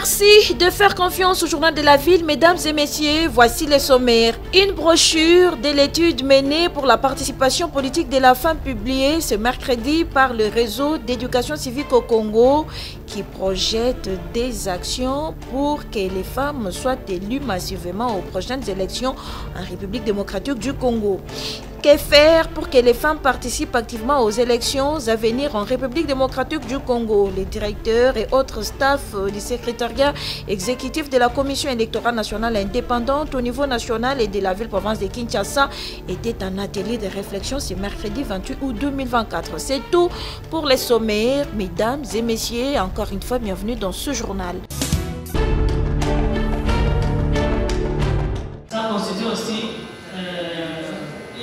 Merci de faire confiance au journal de la ville, mesdames et messieurs. Voici les sommaires. Une brochure de l'étude menée pour la participation politique de la femme publiée ce mercredi par le réseau d'éducation civique au Congo qui projette des actions pour que les femmes soient élues massivement aux prochaines élections en République démocratique du Congo. Que faire pour que les femmes participent activement aux élections à venir en République démocratique du Congo? Les directeurs et autres staffs du secrétariat exécutif de la Commission électorale nationale indépendante au niveau national et de la ville-province de Kinshasa étaient en atelier de réflexion ce mercredi 28 août 2024. C'est tout pour les sommaires. Mesdames et messieurs, encore une fois, bienvenue dans ce journal. Ça constitue aussi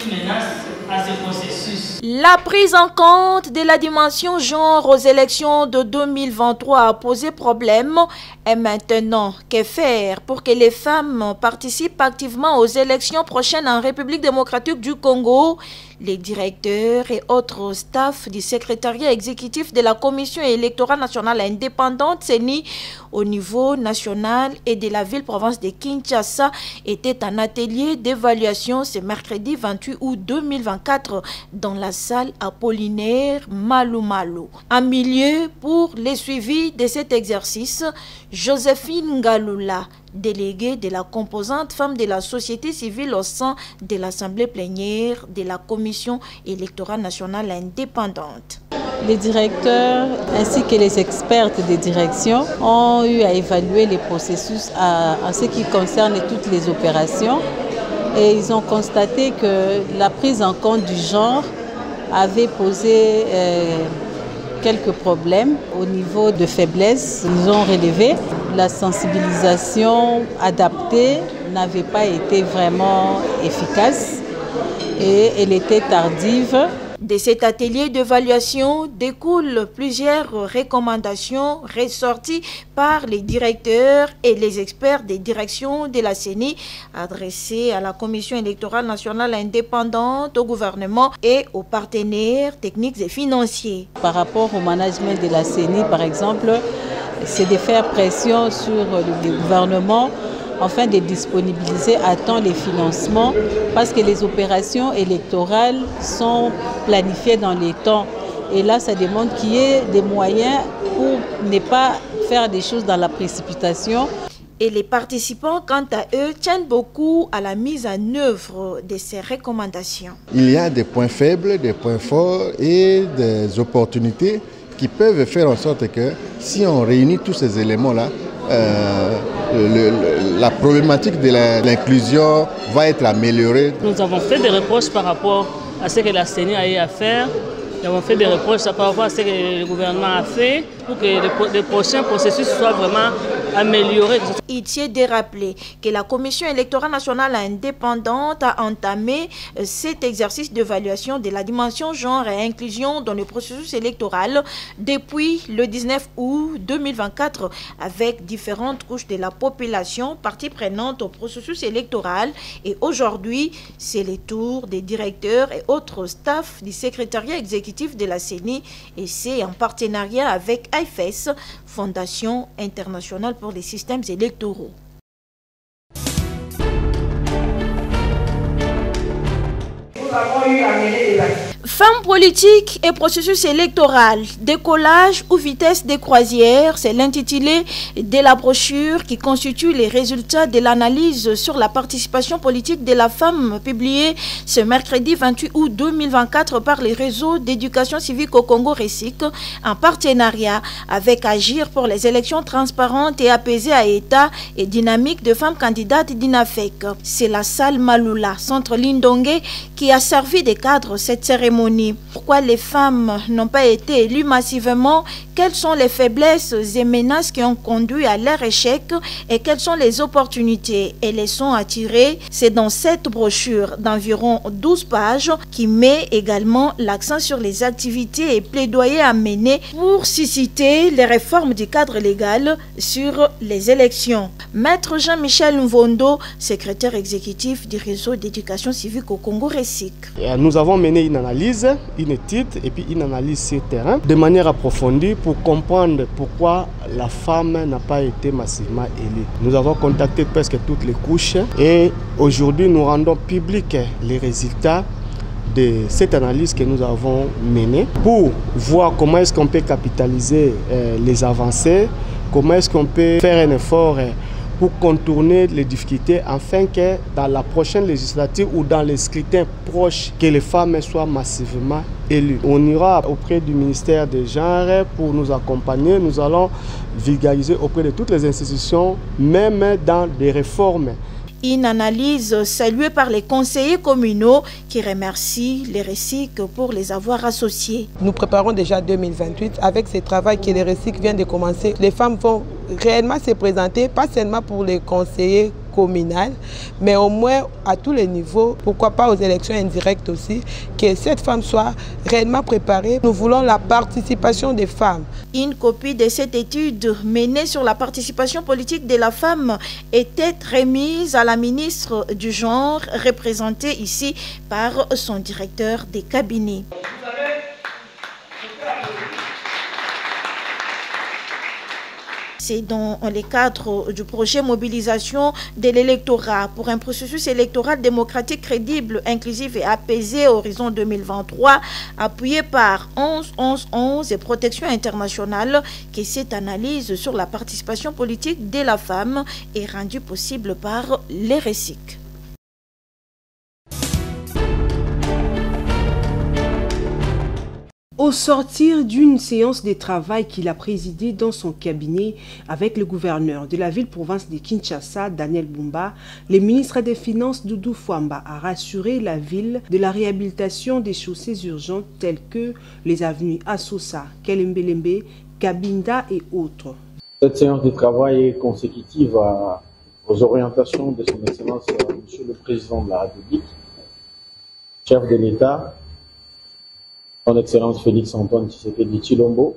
menace à ce processus. La prise en compte de la dimension genre aux élections de 2023 a posé problème. Et maintenant, que faire pour que les femmes participent activement aux élections prochaines en République démocratique du Congo? Les directeurs et autres staffs du secrétariat exécutif de la Commission électorale nationale indépendante CENI au niveau national et de la ville-province de Kinshasa étaient en atelier d'évaluation ce mercredi 28 août 2024 dans la salle Apollinaire Malou Malou. En milieu pour les suivis de cet exercice, Joséphine Ngaloula, déléguée de la composante femme de la société civile au sein de l'Assemblée plénière de la Commission électorale nationale indépendante. Les directeurs ainsi que les expertes des directions ont eu à évaluer les processus en ce qui concerne toutes les opérations et ils ont constaté que la prise en compte du genre avait posé quelques problèmes au niveau de faiblesse. Ils ont relevé la sensibilisation adaptée n'avait pas été vraiment efficace et elle était tardive. De cet atelier d'évaluation découlent plusieurs recommandations ressorties par les directeurs et les experts des directions de la CENI adressées à la Commission électorale nationale indépendante, au gouvernement et aux partenaires techniques et financiers. Par rapport au management de la CENI, par exemple, c'est de faire pression sur le gouvernement afin de disponibiliser à temps les financements parce que les opérations électorales sont planifiées dans les temps. Et là, ça demande qu'il y ait des moyens pour ne pas faire des choses dans la précipitation. Et les participants, quant à eux, tiennent beaucoup à la mise en œuvre de ces recommandations. Il y a des points faibles, des points forts et des opportunités qui peuvent faire en sorte que si on réunit tous ces éléments-là, la problématique de l'inclusion va être améliorée. Nous avons fait des reproches par rapport à ce que la CENI a eu à faire. Nous avons fait des reproches par rapport à ce que le gouvernement a fait pour que les prochains processus soient vraiment améliorés. Il tient de rappeler que la Commission électorale nationale indépendante a entamé cet exercice d'évaluation de la dimension genre et inclusion dans le processus électoral depuis le 19 août 2024 avec différentes couches de la population partie prenante au processus électoral. Et aujourd'hui, c'est le tour des directeurs et autres staffs du secrétariat exécutif de la CENI et c'est en partenariat avec AIFES, Fondation internationale pour les systèmes électoraux. Nous avons eu à mener des actions. Femmes politiques et processus électoral, décollage ou vitesse des croisières, c'est l'intitulé de la brochure qui constitue les résultats de l'analyse sur la participation politique de la femme publiée ce mercredi 28 août 2024 par les réseaux d'éducation civique au Congo RECIC en partenariat avec Agir pour les élections transparentes et apaisées à État et dynamique de femmes candidates d'INAFEC. C'est la salle Maloula, centre Lindongue, qui a servi de cadre cette cérémonie. Pourquoi les femmes n'ont pas été élues massivement? Quelles sont les faiblesses et menaces qui ont conduit à leur échec et quelles sont les opportunités et leçons à tirer? C'est dans cette brochure d'environ 12 pages qui met également l'accent sur les activités et plaidoyers à mener pour susciter les réformes du cadre légal sur les élections. Maître Jean-Michel Mvondo, secrétaire exécutif du réseau d'éducation civique au Congo RECIC. Nous avons mené une analyse analyse, une étude et puis une analyse sur terrain de manière approfondie pour comprendre pourquoi la femme n'a pas été massivement élue. Nous avons contacté presque toutes les couches et aujourd'hui nous rendons publics les résultats de cette analyse que nous avons menée pour voir comment est-ce qu'on peut capitaliser les avancées, comment est-ce qu'on peut faire un effort pour contourner les difficultés afin que dans la prochaine législature ou dans les scrutins proches, que les femmes soient massivement élues. On ira auprès du ministère des Genres pour nous accompagner. Nous allons vulgariser auprès de toutes les institutions, même dans des réformes. Une analyse saluée par les conseillers communaux qui remercient les RECIC pour les avoir associés. Nous préparons déjà 2028 avec ce travail que les RECIC viennent de commencer. Les femmes vont réellement se présenter, pas seulement pour les conseillers communaux, mais au moins à tous les niveaux, pourquoi pas aux élections indirectes aussi, que cette femme soit réellement préparée. Nous voulons la participation des femmes. Une copie de cette étude menée sur la participation politique de la femme était remise à la ministre du Genre, représentée ici par son directeur des cabinets. C'est dans le cadre du projet mobilisation de l'électorat pour un processus électoral démocratique crédible, inclusif et apaisé horizon 2023, appuyé par 11-11-11 et Protection internationale, que cette analyse sur la participation politique de la femme est rendue possible par les RECIC. Au sortir d'une séance de travail qu'il a présidée dans son cabinet avec le gouverneur de la ville-province de Kinshasa, Daniel Bumba, le ministre des Finances, Doudou Fwamba, a rassuré la ville de la réhabilitation des chaussées urgentes telles que les avenues Assosa, Kelembelembe, Kabinda et autres. Cette séance de travail est consécutive aux orientations de son Excellence, Monsieur le Président de la République, chef de l'État, son Excellence Félix-Antoine Tshisekedi Tshilombo,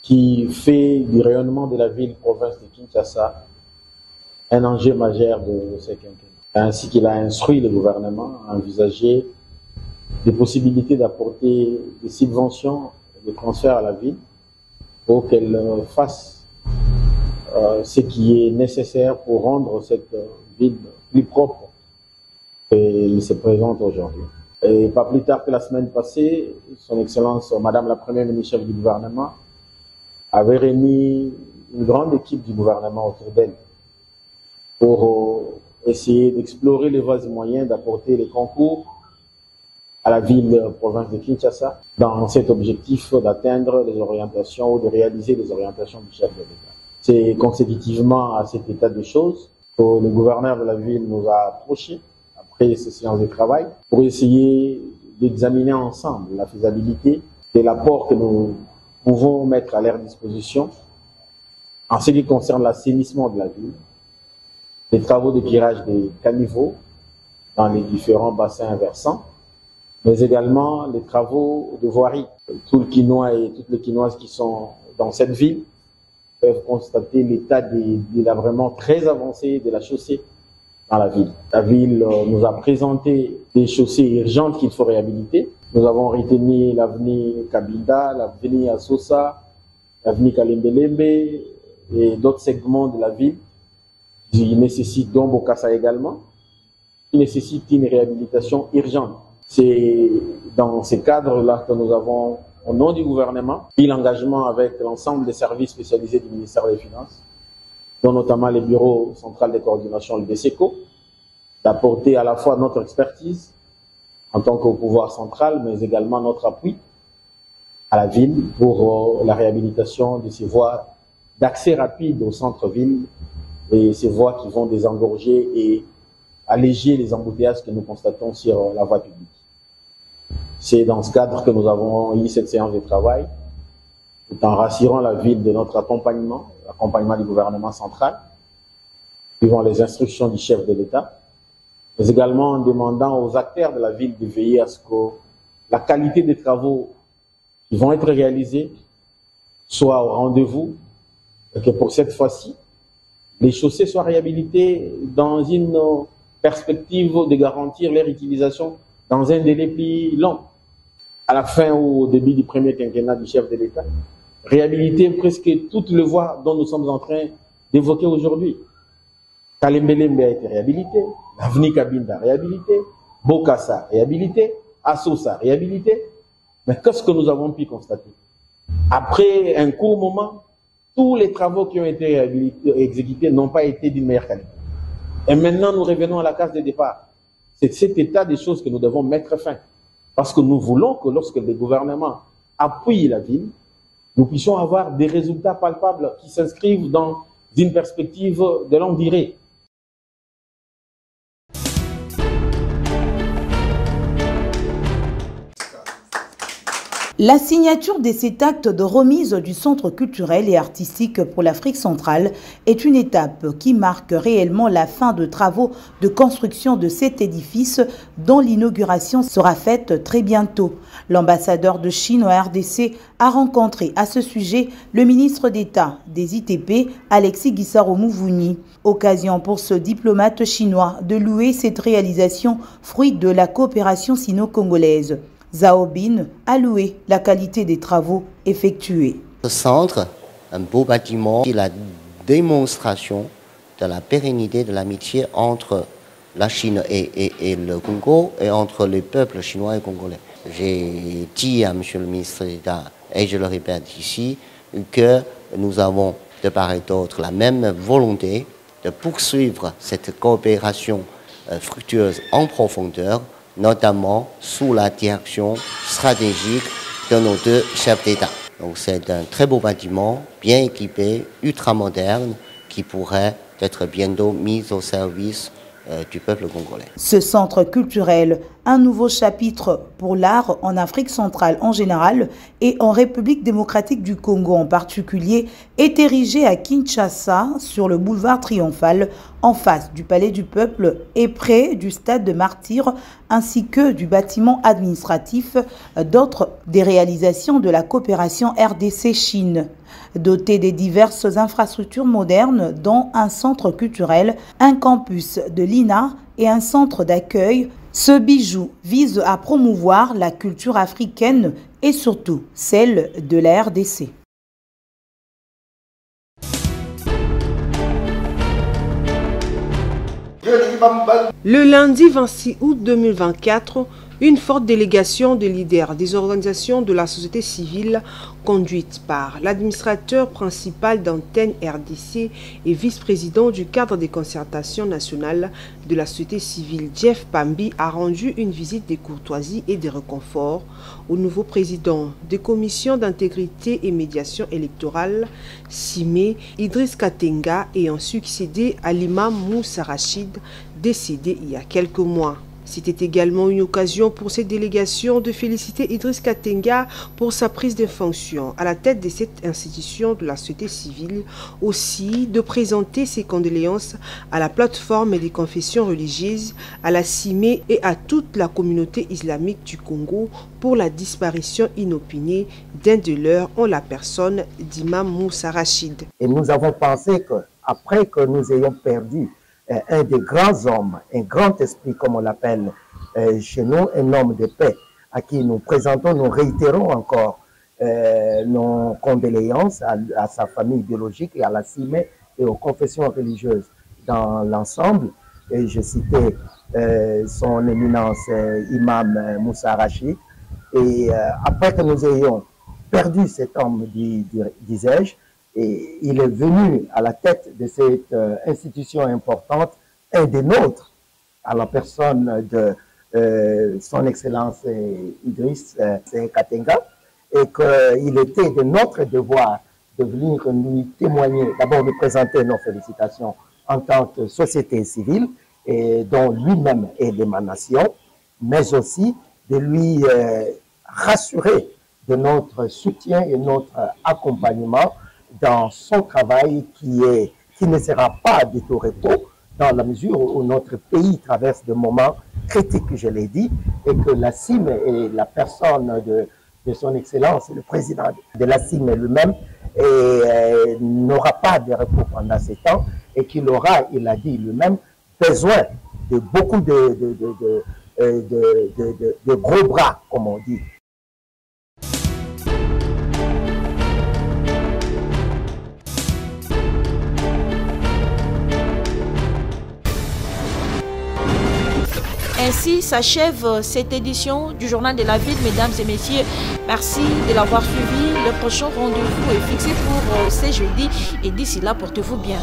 qui fait du rayonnement de la ville-province de Kinshasa un enjeu majeur de ce quinquennat. Ainsi qu'il a instruit le gouvernement à envisager des possibilités d'apporter des subventions, des transferts à la ville pour qu'elle fasse ce qui est nécessaire pour rendre cette ville plus propre qu'elle se présente aujourd'hui. Et pas plus tard que la semaine passée, son Excellence, Madame la Première ministre chef du gouvernement, avait réuni une grande équipe du gouvernement autour d'elle pour essayer d'explorer les voies et moyens d'apporter les concours à la ville-province de Kinshasa dans cet objectif d'atteindre les orientations ou de réaliser les orientations du chef de l'État. C'est consécutivement à cet état de choses que le gouverneur de la ville nous a approchés après ces séances de travail pour essayer d'examiner ensemble la faisabilité et l'apport que nous pouvons mettre à leur disposition en ce qui concerne l'assainissement de la ville, les travaux de curage des caniveaux dans les différents bassins versants, mais également les travaux de voirie. Tout le Quinois et toutes les Quinoises qui sont dans cette ville peuvent constater l'état vraiment très avancé de la chaussée dans la ville. La ville nous a présenté des chaussées urgentes qu'il faut réhabiliter. Nous avons retenu l'avenue Kabinda, l'avenue Assosa, l'avenue Kalembelembe et d'autres segments de la ville qui nécessitent, dont Bokassa également, qui nécessitent une réhabilitation urgente. C'est dans ces cadres-là que nous avons, au nom du gouvernement, pris l'engagement avec l'ensemble des services spécialisés du ministère des Finances, dont notamment le bureau central de coordination, le BCECO, d'apporter à la fois notre expertise en tant que pouvoir central, mais également notre appui à la ville pour la réhabilitation de ces voies d'accès rapide au centre-ville et ces voies qui vont désengorger et alléger les embouteillages que nous constatons sur la voie publique. C'est dans ce cadre que nous avons eu cette séance de travail, tout en rassurant la ville de notre accompagnement, l'accompagnement du gouvernement central, suivant les instructions du chef de l'État, mais également en demandant aux acteurs de la ville de veiller à ce que la qualité des travaux qui vont être réalisés soit au rendez-vous, et que pour cette fois-ci, les chaussées soient réhabilitées dans une perspective de garantir leur utilisation dans un délai plus long, à la fin ou au début du premier quinquennat du chef de l'État, réhabiliter presque toutes les voies dont nous sommes en train d'évoquer aujourd'hui. Kalembelembe a été réhabilité, l'avenue Kabinda réhabilité, Bokassa réhabilité, Assosa réhabilité. Mais qu'est-ce que nous avons pu constater? Après un court moment, tous les travaux qui ont été exécutés n'ont pas été d'une meilleure qualité. Et maintenant, nous revenons à la case de départ. C'est cet état des choses que nous devons mettre fin. Parce que nous voulons que lorsque les gouvernements appuient la ville, nous puissions avoir des résultats palpables qui s'inscrivent dans une perspective de longue durée. La signature de cet acte de remise du Centre culturel et artistique pour l'Afrique centrale est une étape qui marque réellement la fin de travaux de construction de cet édifice dont l'inauguration sera faite très bientôt. L'ambassadeur de Chine au RDC a rencontré à ce sujet le ministre d'État des ITP, Alexis Guissaro-Mouvouni. Occasion pour ce diplomate chinois de louer cette réalisation, fruit de la coopération sino-congolaise. Zhao Bin a loué la qualité des travaux effectués. Ce centre, un beau bâtiment, est la démonstration de la pérennité de l'amitié entre la Chine et le Congo et entre les peuples chinois et congolais. J'ai dit à M. le ministre d'État, et je le répète ici, que nous avons de part et d'autre la même volonté de poursuivre cette coopération fructueuse en profondeur, notamment sous la direction stratégique de nos deux chefs d'État. Donc c'est un très beau bâtiment, bien équipé, ultramoderne, qui pourrait être bientôt mis au service du peuple congolais. Ce centre culturel, un nouveau chapitre pour l'art en Afrique centrale en général et en République démocratique du Congo en particulier, est érigé à Kinshasa sur le boulevard Triomphal en face du Palais du Peuple et près du stade de Martyrs ainsi que du bâtiment administratif, d'autres des réalisations de la coopération RDC-Chine. Doté des diverses infrastructures modernes dont un centre culturel, un campus de l'INA et un centre d'accueil, ce bijou vise à promouvoir la culture africaine et surtout celle de la RDC. Le lundi 26 août 2024, une forte délégation de leaders des organisations de la société civile conduite par l'administrateur principal d'Antenne RDC et vice-président du cadre des concertations nationales de la société civile, Jeff Pambi, a rendu une visite de courtoisie et de réconfort au nouveau président des commissions d'intégrité et médiation électorale, Simé Idriss Katenga, ayant succédé à l'imam Moussa Rachid, décédé il y a quelques mois. C'était également une occasion pour cette délégation de féliciter Idriss Katenga pour sa prise de fonction à la tête de cette institution de la société civile, aussi de présenter ses condoléances à la plateforme des confessions religieuses, à la CIME et à toute la communauté islamique du Congo pour la disparition inopinée d'un de leurs en la personne d'imam Moussa Rachid. Et nous avons pensé qu'après que nous ayons perdu un des grands hommes, un grand esprit comme on l'appelle chez nous, un homme de paix à qui nous présentons, nous réitérons encore nos condoléances à sa famille biologique et à la CIME et aux confessions religieuses dans l'ensemble. Et je citais son éminence imam Moussa Rachid. Et après que nous ayons perdu cet homme, disais-je, et il est venu à la tête de cette institution importante, un des nôtres, à la personne de son Excellence Idriss Katenga, et qu'il était de notre devoir de venir lui témoigner, d'abord lui présenter nos félicitations en tant que société civile, et dont lui-même est l'émanation, mais aussi de lui rassurer de notre soutien et notre accompagnement dans son travail qui ne sera pas du tout repos dans la mesure où notre pays traverse des moments critiques, je l'ai dit, et que la CIME et la personne de son Excellence, le président de la CIME lui-même, n'aura pas de repos pendant ces temps et qu'il aura, il a dit lui-même, besoin de beaucoup de gros bras, comme on dit. Ainsi s'achève cette édition du Journal de la Ville, mesdames et messieurs. Merci de l'avoir suivi. Le prochain rendez-vous est fixé pour ce jeudi et d'ici là, portez-vous bien.